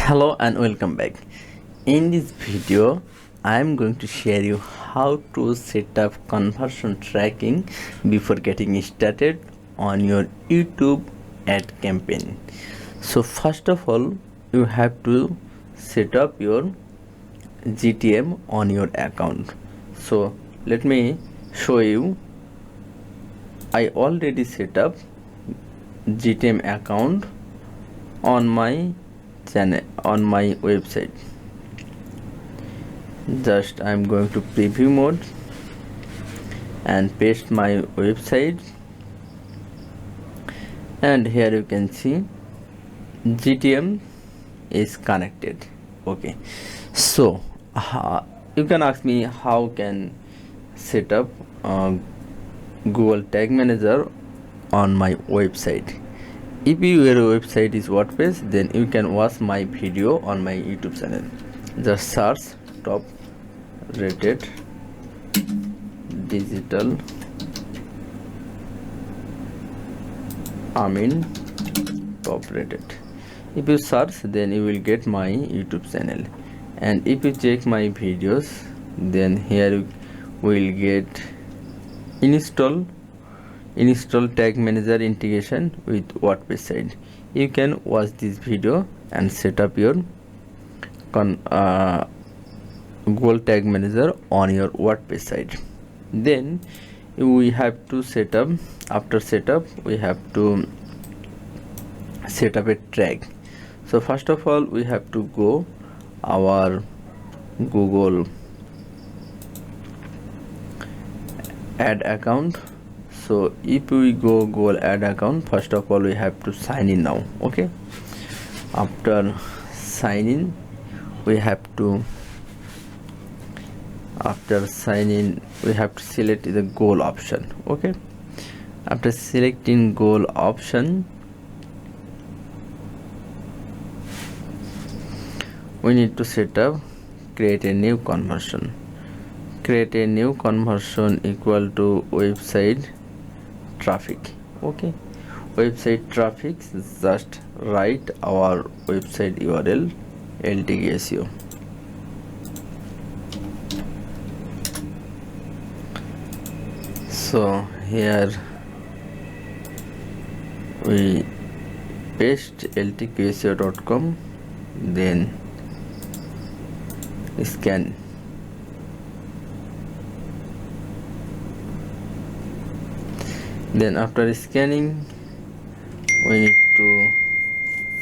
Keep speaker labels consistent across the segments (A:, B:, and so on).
A: Hello and welcome back. In this video I am going to share you how to set up conversion tracking before getting started on your YouTube ad campaign. So first of all, you have to set up your GTM on your account. So let me show you. I already set up GTM account on my channel, on my website. Just I'm going to preview mode and paste my website, and here you can see GTM is connected. Okay, so you can ask me how can set up Google Tag Manager on my website. If your website is WordPress, then you can watch my video on my YouTube channel. Just search top rated digital top rated. If you search, then you will get my YouTube channel, and if you check my videos, then here you will get install Tag Manager integration with WordPress site. You can watch this video and set up your Google Tag Manager on your WordPress site. Then we have to set up, after setup we have to set up a tag. So first of all, we have to go our Google ad account. So if we go Google ad account, first of all we have to sign in now. Okay, after sign in we have to select the goal option. Okay, after selecting goal option, we need to set up create a new conversion equal to website traffic. Okay, website traffic, just write our website URL LTSU. So here we paste ltqseo.com, then scan. Then after scanning, we need to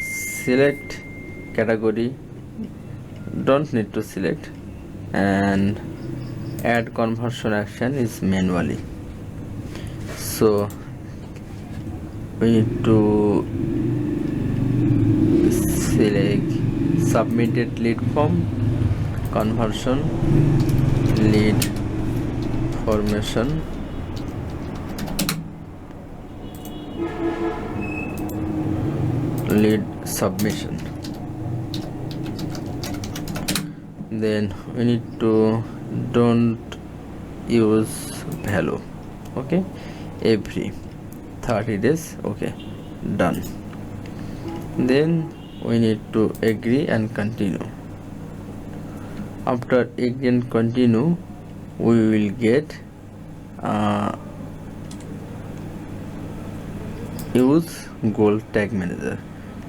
A: select category, don't need to select, and add conversion action is manually. So we need to select submitted lead form, conversion, lead formation, lead submission. Then we need to don't use value. Okay, every 30 days. Okay, done. Then we need to agree and continue. After agree and continue, we will get use Google Tag Manager.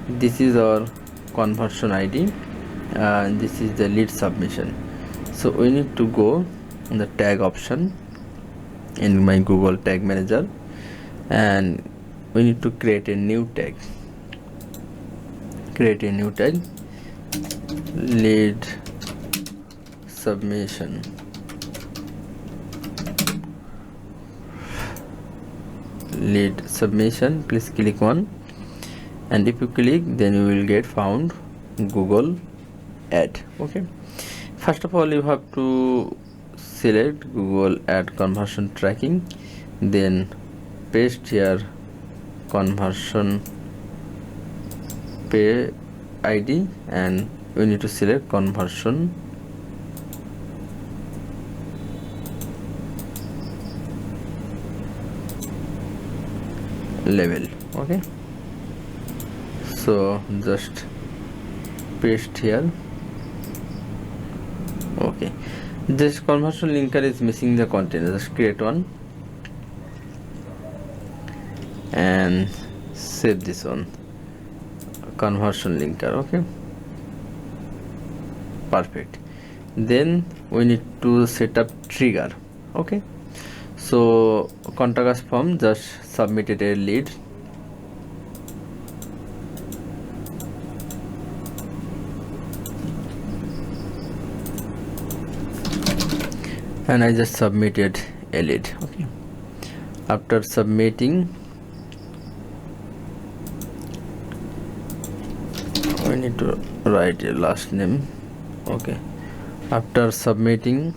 A: This is our conversion ID, and this is the lead submission. So we need to go on the tag option in my Google Tag Manager, and we need to create a new tag. Lead submission. Please click on, and if you click, then you will get found Google ad. Okay, first of all you have to select Google ad conversion tracking, then paste here conversion pay ID, and we need to select conversion level. Okay, so just paste here. Okay, this conversion linker is missing the content. Just create one and save this one, conversion linker. Okay, perfect. Then we need to set up trigger. Okay, so contact us form, just submitted a lead. And I just submitted a lead. Okay, after submitting, we need to write a last name. Okay, after submitting,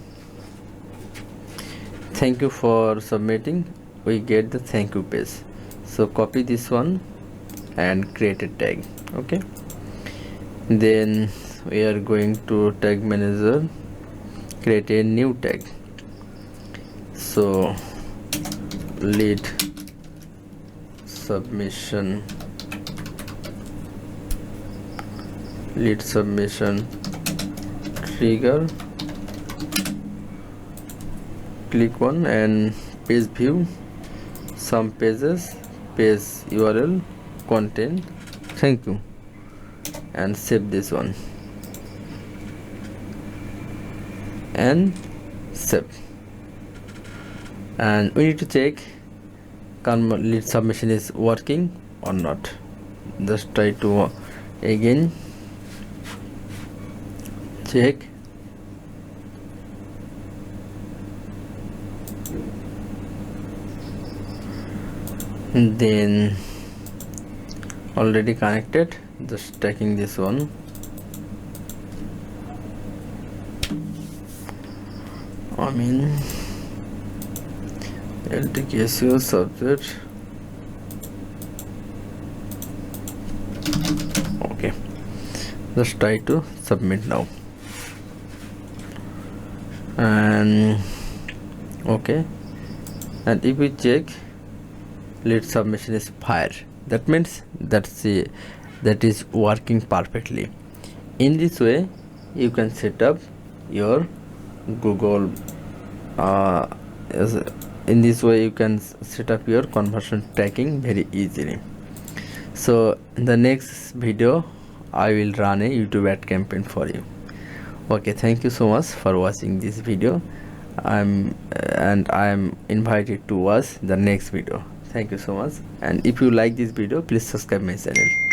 A: thank you for submitting, we get the thank you page. So copy this one and create a tag. Okay, then we are going to tag manager, create a new tag. So lead submission trigger, click one and page view, some pages, page URL, content, thank you, and save this one and save. And we need to check lead submission is working or not. Just try to again check. Then already connected, just taking this one. I mean LTKSU subject. Okay, just try to submit now. And okay, and if we check, lead submission is fired. That means that is working perfectly. In this way you can set up your Google in this way you can set up your conversion tracking very easily. So in the next video I will run a YouTube ad campaign for you. Okay, thank you so much for watching this video. I am invited to watch the next video. Thank you so much, and if you like this video, please subscribe my channel.